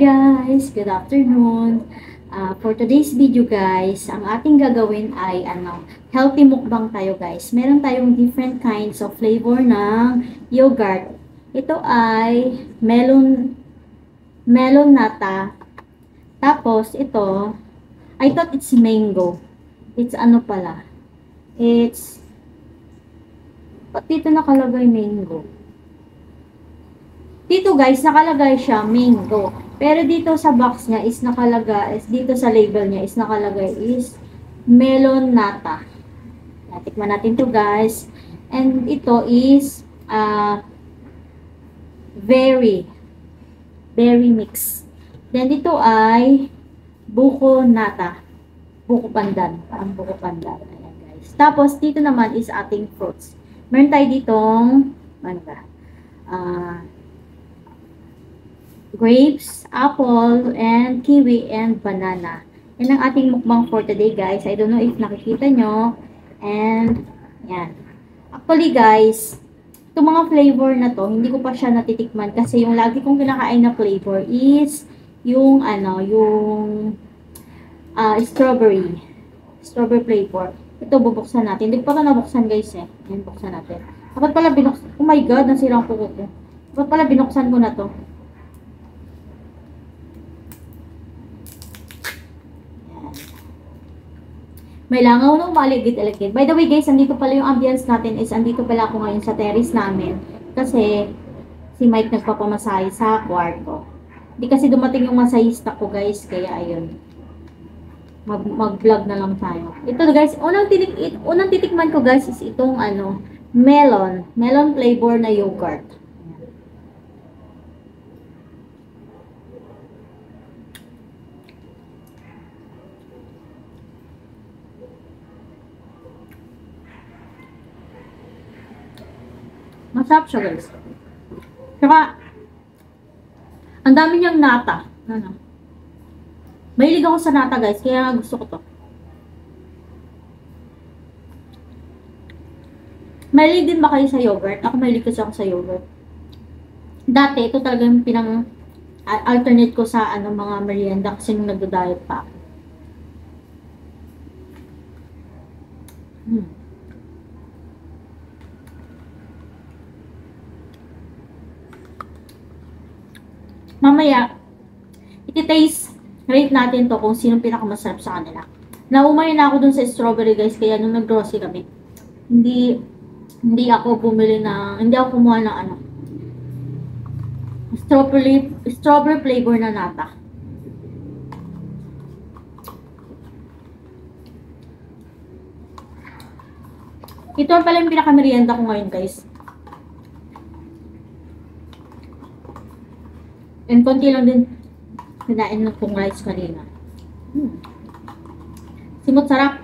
guys! Good afternoon! For today's video guys, ang ating gagawin ay healthy mukbang tayo guys. Meron tayong different kinds of flavor ng yogurt. Ito ay melon nata. Tapos ito, I thought it's mango. It's ano pala? It's, ba't dito nakalagay mango? Dito guys, nakalagay siya mango. Pero dito sa box niya is nakalagay, dito sa label niya is nakalagay is melon nata. Tikman natin to guys. And ito is berry mix. Then dito ay buko nata. Buko pandan. Parang buko pandan. Ayan guys. Tapos dito naman is ating fruits. Meron tayo ditong grapes, apple, and kiwi, and banana. Yan ang ating mukbang for today, guys. I don't know if nakikita nyo. And, yan. Actually, guys, itong mga flavor na to, hindi ko pa siya natitikman kasi yung lagi kong kinakain na flavor is yung, strawberry. Strawberry flavor. Ito, bubuksan natin. Hindi ko pa ito nabuksan, guys, eh. Yan, buksan natin. Dapat pala binuksan. Oh my God, nasirang kuko ko. Dapat pala binuksan ko na to. May langaw na umaligid-aligid. By the way guys, andito pala yung ambience natin is andito pala ako ngayon sa terrace namin. Kasi si Mike nagpapamasahe sa kwarto. Hindi kasi dumating yung masahista ko guys, kaya ayun. Mag-vlog na lang tayo. Ito guys, unang titikman ko guys is itong melon flavor na yogurt. Masarap siya guys. Saka, ang dami niyang nata. Mahilig ako sa nata guys, kaya gusto ko to. Mahilig din ba kayo sa yogurt? Ako mahilig kasi ako sa yogurt. Dati, ito talaga yung alternate ko sa mga merienda kasi nung nagdo-diet pa ako. Mamaya, iti-taste rate natin to kung sinong pinakamasarap sa kanila. Naumay na ako dun sa strawberry guys, kaya nung nag-grocery kami, hindi ako kumuha ng strawberry flavor na nata. Ito pala yung pinakamerienda ko ngayon guys. And konti lang din kinain ng kong rice kanina. Simot sarap.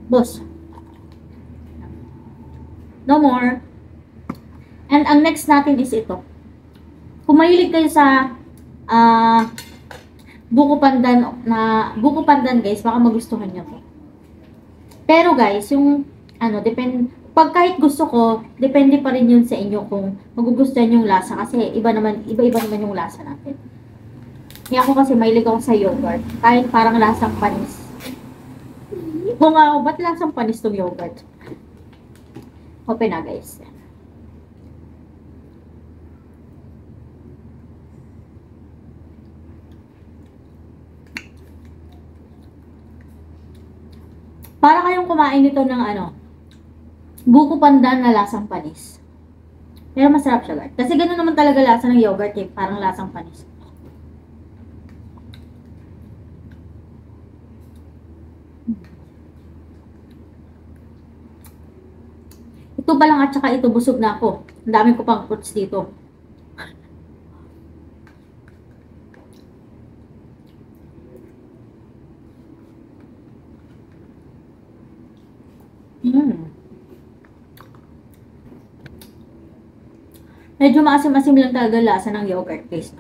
Boss. No more. And ang next natin is ito. Kung mahilig kayo sa buko pandan guys, baka magustuhan nyo to. Pero guys, yung pag kahit gusto ko, depende pa rin yun sa inyo kung magugustuhan yung lasa kasi iba-iba naman yung lasa natin. Kaya ako kasi mahilig ako sa yogurt, kahit parang lasang panis. Kung ba't lasang panis tong yogurt? Open na guys. Para kayong kumain nito ng buko pandan na lasang panis. Pero masarap siya guys. Kasi ganoon naman talaga lasa ng yogurt eh. Parang lasang panis. Ito pa lang at saka ito busog na ako. Ang dami ko pang fruits dito. Medyo maasim-asim lang talaga lasa ng yogurt guys.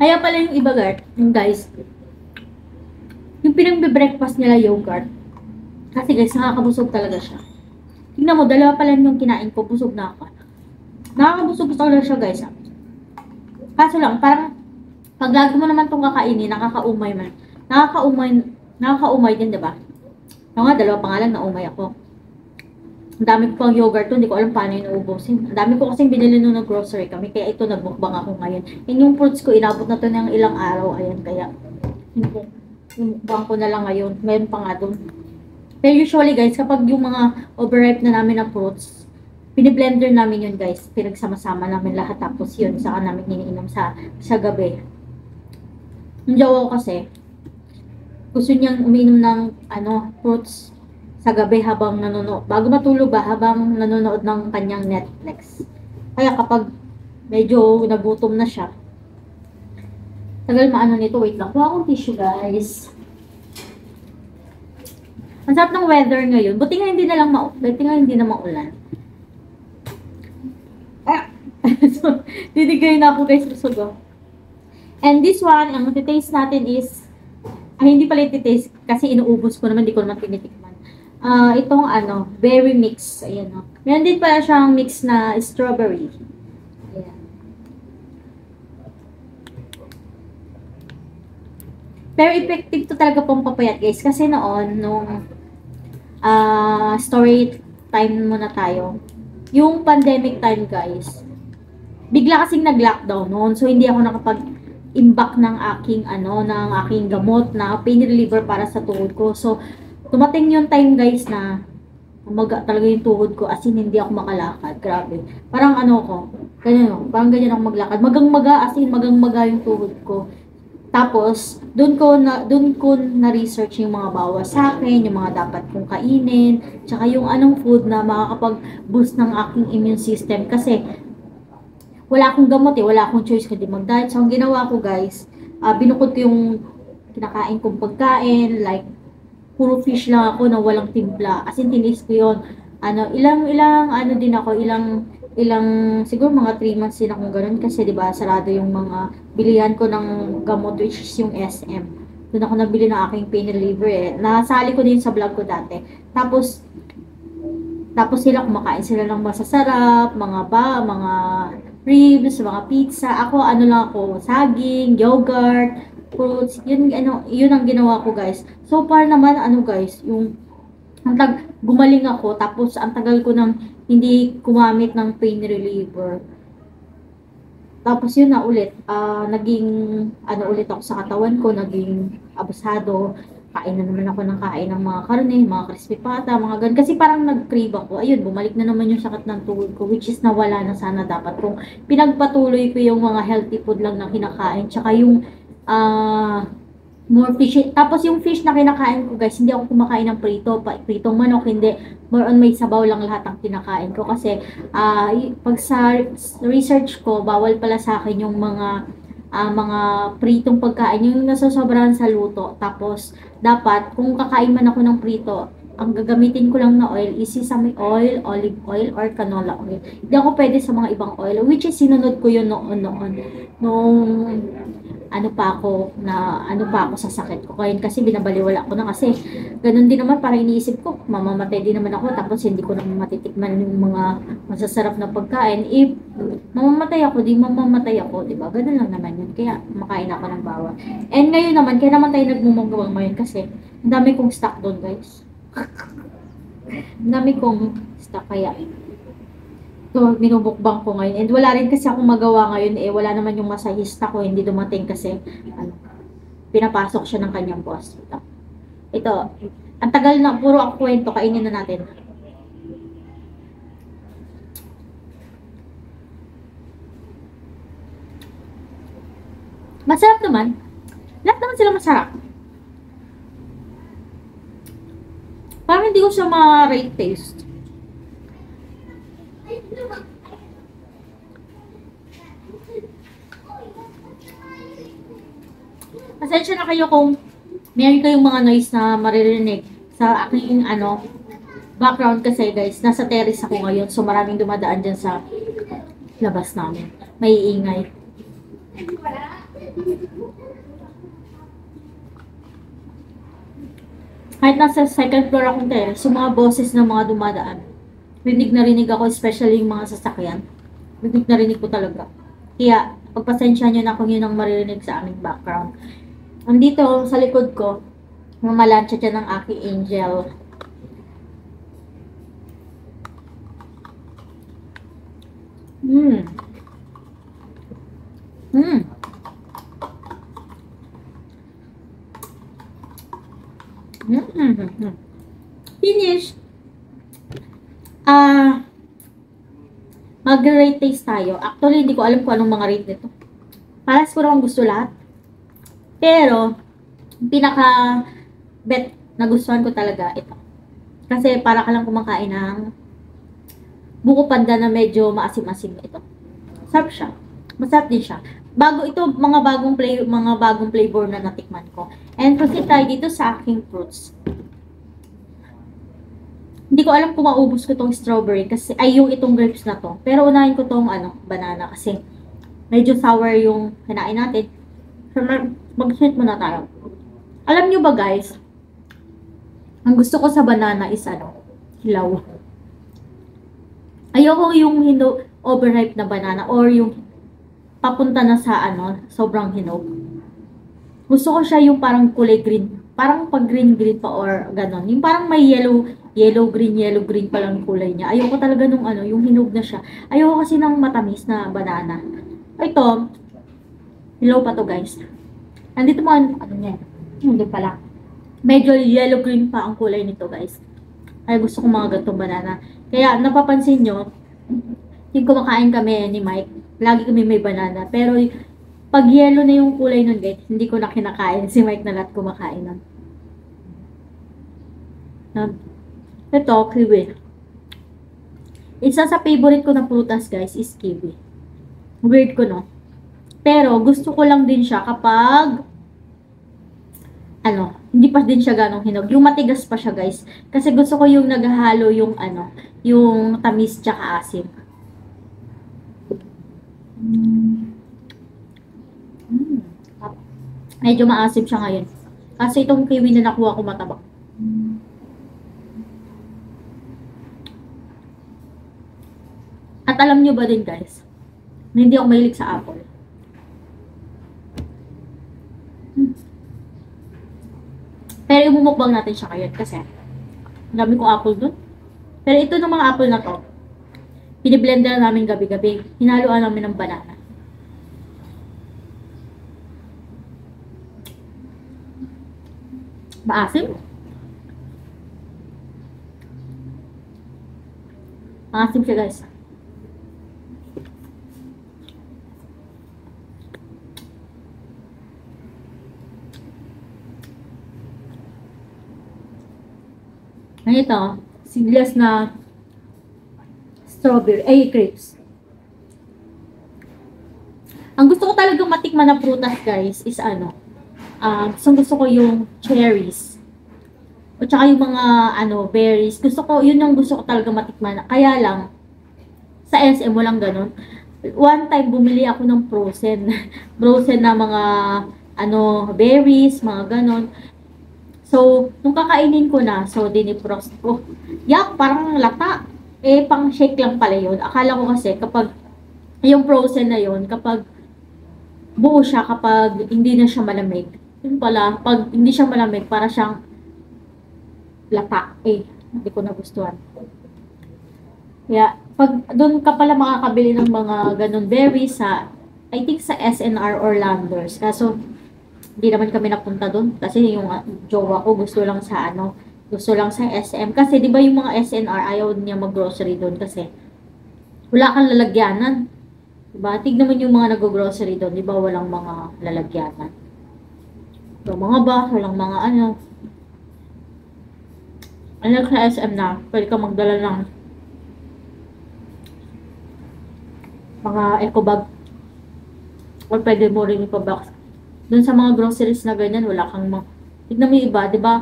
Kaya pala yung iba, guys, yung pinag-breakfast nila yogurt. Kasi guys, nakakabusog talaga siya. Tingnan mo, dalawa pa lang yung kinain ko, busog na ako. Nakakabusog talaga siya, guys. Kaso lang, parang pag lagi mo naman itong kakainin, nakakaumay man. Nakakaumay din, diba? Ako nga, dalawa pa nga lang naumay ako. Ang dami ko pang yogurt to, hindi ko alam paano yun uubusin. Ang dami ko kasing binili nung nag-grocery kami, kaya ito nagmukbang ako ngayon. Yan yung fruits ko, inabot na to ng ilang araw, ayan, kaya yung mukbang ko na lang ngayon. Mayroon pa nga doon. Pero usually guys, kapag yung mga overripe na namin na fruits, biniblender namin yun guys. Pinagsama-sama namin lahat, tapos yun, saka namin iniinom sa gabi. Yung jowa ko kasi, gusto niyang uminom ng fruits sa gabi habang nanonood. Bago matulog ba, habang nanonood ng kanyang Netflix. Kaya kapag medyo nagutom na siya, tagal maano nito. Wait lang, kuha akong tissue guys. Ang sarap ng weather ngayon. Buti nga hindi na maulan. So, didigay na ako guys, busog oh. And this one, ang taste natin is, hindi pala taste kasi inuubos ko naman, hindi ko naman tinitikman. Itong berry mix. Ayan o. Meron din pala siyang mix na strawberry. Ayan. Pero effective to talaga pong papayat guys. Kasi noon, nung story time muna tayo. Yung pandemic time guys. Bigla kasing nag-lockdown noon. So hindi ako nakapag-imbak ng aking gamot na pain reliever para sa tuhod ko. So tumating yung time guys na umaga talaga yung tuhod ko, as in hindi ako makalakad. Grabe. Parang ganyan parang ganyan ako maglakad. Magang-maga, as in magang-maga yung tuhod ko. Tapos, doon ko na-research yung mga bawas sa akin, yung mga dapat kong kainin, tsaka yung anong food na makakapag-boost ng aking immune system. Kasi, wala akong gamot wala akong choice kundi mag-diet. So, ang ginawa ko guys, binukod ko yung kinakain kong pagkain, like, puro fish lang ako na walang timpla. As in, tinis ko yun. Siguro mga 3 months din akong ganun kasi 'di ba sarado yung mga bilihan ko ng gamot which is yung SM. Doon ako nabili ng aking pain reliever Nasali ko din sa vlog ko dati. Tapos sila kumakain sila ng masasarap, mga ribs, mga pizza. Ako saging, yogurt, fruits. Yun ang ginawa ko guys. So far naman guys, gumaling ako tapos ang tagal ko nang hindi gumamit ng pain reliever. Tapos yun na ulit, naging ulit ako sa katawan ko, naging abusado. Kain na naman ako ng mga karne, mga crispy pata, mga ganun. Kasi parang nag-crave ako. Ayun, bumalik na naman yung sakit ng tuhod ko, which is nawala na sana dapat kung pinagpatuloy ko yung mga healthy food lang na kinakain. Tsaka yung more fish. Tapos yung fish na kinakain ko guys, hindi ako kumakain ng pritong manok, hindi. More on may sabaw lang lahat ang kinakain ko. Kasi pag sa research ko, bawal pala sa akin yung mga pritong pagkain, yung nasosobrahan sa luto. Tapos dapat kung kakain man ako ng prito, ang gagamitin ko lang na oil is sesame oil, olive oil, or canola oil. Hindi ako pwede sa mga ibang oil, which is sinunod ko yun noon. Nung ano pa ako sa sakit ko. Kaya kasi binabaliwala ko na kasi ganun din naman, para iniisip ko, mamamatay din naman ako tapos hindi ko naman matitikman yung mga masasarap na pagkain. If mamamatay ako, diba? Ganun lang naman yun. Kaya makain ako ng bawal. And ngayon naman, kaya naman tayo nagmumugawang ngayon kasi ang dami kong stock doon guys. Ang dami kong stock kaya ito, binubukbang ko ngayon. And wala rin kasi akong magawa ngayon wala naman yung masahista ko, hindi dumating kasi pinapasok siya ng kanyang boss. Ito, ang tagal na, puro ako kwento, kainin na natin. Masarap naman. Lahat naman sila masarap. Parang hindi ko siya ma-rate taste. Pasensya na kayo kung meron kayong mga noise na maririnig sa aking background kasi guys, nasa terrace ako ngayon, so maraming dumadaan dyan sa labas namin. May iingay. Kahit nasa second floor akong terrace, yung mga boses ng mga dumadaan, rinig na rinig ako, especially yung mga sasakyan. Rinig na rinig ko talaga. Kaya, pagpasensya nyo na kung yun ang maririnig sa aming background. Andito, sa likod ko, mamalansya dyan ng aking angel. Mm. Mm. Mm-hmm. Finish. Mag-rate taste tayo. Actually, hindi ko alam kung anong mga rate nito. Para siguro akong gusto lahat. Pero, pinaka bet na gustuhan ko talaga ito. Kasi para ka lang kumakain ng buko panda na medyo maasim-asim ito. Sarap siya. Masarap din siya. Bago ito, mga bagong flavor na natikman ko. And proceed tayo dito sa aking fruits. Hindi ko alam kung maubos ko tong strawberry kasi ay yung itong grapes na to. Pero unahin ko tong banana kasi medyo sour yung kinain natin. So, mag-sweet muna tayo. Alam nyo ba guys, ang gusto ko sa banana is hilaw. Ayoko yung overripe na banana or yung papunta na sa sobrang hinog. Gusto ko siya yung parang kulay green. Parang pag green pa or ganon. Yung parang may yellow green pa lang kulay niya. Ayoko talaga nung yung hinog na siya. Ayoko kasi ng matamis na banana. Ito, hilaw pa to guys. Andito mo niya. Hindi pala. Medyo yellow green pa ang kulay nito guys. Ay gusto ko mga gantong banana. Kaya napapansin nyo, yung kumakain kami ni Mike, lagi kami may banana. Pero pag yellow na yung kulay nun guys, hindi ko na kinakain. Si Mike na lahat kumakain nun. Ito, kiwi. Isa sa favorite ko na prutas guys is kiwi. Weird ko no. Pero gusto ko lang din siya kapag hindi pa din siya ganong hinog. Yung matigas pa siya guys. Kasi gusto ko yung naghahalo yung yung tamis tsaka asim. Medyo maasim siya ngayon. Kasi itong kiwi na nakuha ko matabak. At alam nyo ba din guys, na hindi ako mahilig sa apple. Pero imumukbang natin siya ngayon kasi ang dami kong apple dun. Pero ito ng mga apple na to, piniblender namin gabi-gabi. Hinaluan namin ng banana. Maasim. Maasim siya guys. Ito, seedless na strawberry, grapes. Ang gusto ko talagang matikman na prutas guys is gusto ko yung cherries. O tsaka yung mga berries. Yun yung gusto ko talaga matikman. Kaya lang, sa SM walang ganun. One time bumili ako ng frozen. Frozen na mga berries, mga ganun. So, nung kakainin ko na, so dinifrost ko. Yak, parang lata. Pang shake lang pala yun. Akala ko kasi kapag yung frozen na yun, kapag buo siya, kapag hindi na siya malamig. Yun pala, pag hindi siya malamig, para siyang lata. Hindi ko nagustuhan. Kaya, pag doon ka pala makakabili ng mga ganun berries I think sa SNR or Landers. Kaso, hindi naman kami napunta doon kasi yung jowa ko gusto lang sa SM kasi 'di ba yung mga SNR ayaw niya mag-grocery doon kasi wala kang lalagyanan. 'Di ba? Tignan mo yung mga nag-grocery doon, 'di ba walang mga lalagyanan. So, mga box, walang mga sa SM na, pwede ka magdala ng mga eco bag or pwede mo rin ipa-box. Doon sa mga groceries na ganyan, wala kang tignan mo yung iba, di ba?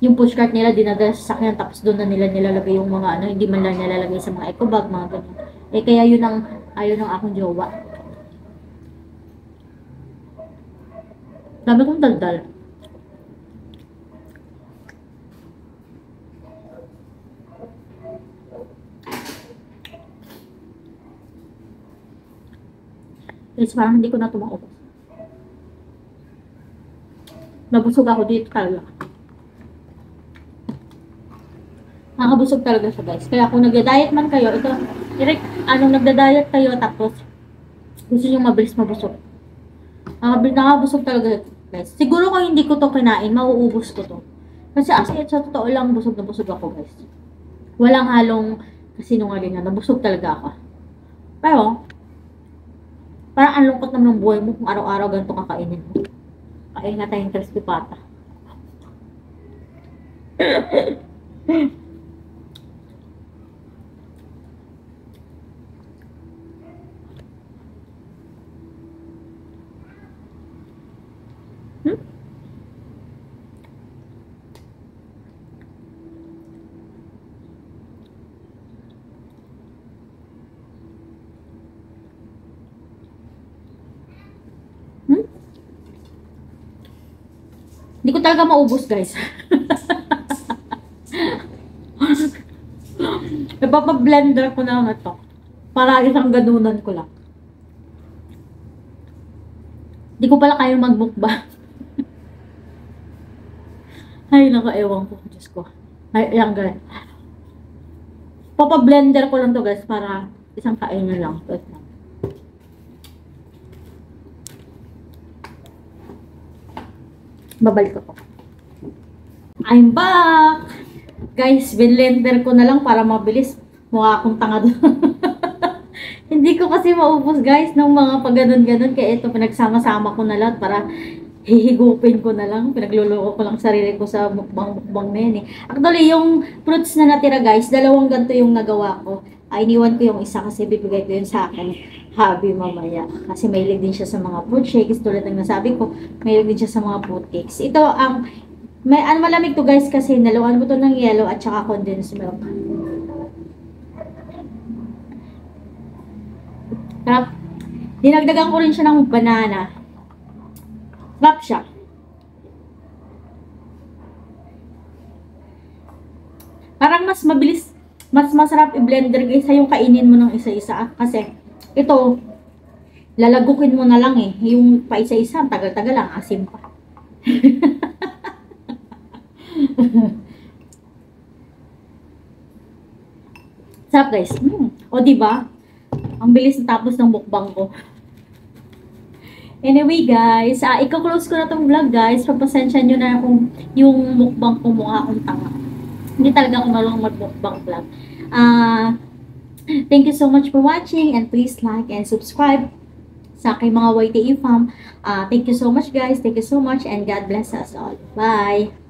Yung pushcart nila, dinadala sa sakyan, tapos doon na nila nilalagay yung mga hindi man lang nilalagay sa mga eco bag, mga ganyan. Kaya yun ang ayaw ng akong jowa. Dami kong daldal. Guys, parang hindi ko na tumaubos. Nabusog ako dito talaga. Nakabusog talaga siya, guys. Kaya kung nagda-diet man kayo, ito, direct, nagda-diet kayo, tapos gusto nyo mabilis mabusog. Nakabusog talaga, guys. Siguro kung hindi ko to kinain, mauubos ko to. Kasi sa totoo lang, busog na busog ako, guys. Walang halong kasinungalingan. Nabusog talaga ako. Pero, parang ang lungkot naman ng buhay mo kung araw-araw ganito kakainin mo. Kain na tayong crispy pata. Hindi ko talaga maubos, guys. Ipapablender ko na ito. Para isang ganunan ko lang. Hindi ko pala kayo magmukbang. Ay, ewan ko. Diyos ko. Ay, yan, guys. Papablender ko lang to, guys, para isang kainan lang. Ito lang. Babalik ko. I'm back! Guys, binlender ko na lang para mabilis. Mukha akong tanga doon. Hindi ko kasi maubos, guys, ng mga pag-ganon-ganon. Kaya ito, pinagsama-sama ko na lahat para hihigupin ko na lang. Pinagluloko ko lang sarili ko sa mukbang-mukbang na yun eh. Actually, yung fruits na natira, guys, 2 ganito yung nagawa ko. Iniwan ko yung isa kasi bibigay ko yun sa akin hobby mamaya. Kasi mahilig din siya sa mga fruit shakes. Tulad ng nasabi ko, mahilig din siya sa mga fruit cakes. Ito ang, malamig to, guys, kasi naluan ko to ng yellow at saka condensed milk. Sarap. Dinagdagan ko rin siya ng banana. Sarap siya. Parang mas mabilis, mas masarap i-blender, guys, sa yung kainin mo ng isa-isa. Kasi ito, lalagukin mo na lang eh. Yung pa isa-isa, tagal-tagal lang, asim pa. Sarap, guys. O, diba? Ang bilis na tapos ng mukbang ko. Anyway, guys, i-close ko na tong vlog, guys. Pagpasensya nyo na kung yung mukbang ko mukha akong tanga. Hindi talaga ako marunong mag-mukbang vlog. Thank you so much for watching and please like and subscribe sa aking mga YTE fam. Thank you so much, guys. Thank you so much and God bless us all. Bye!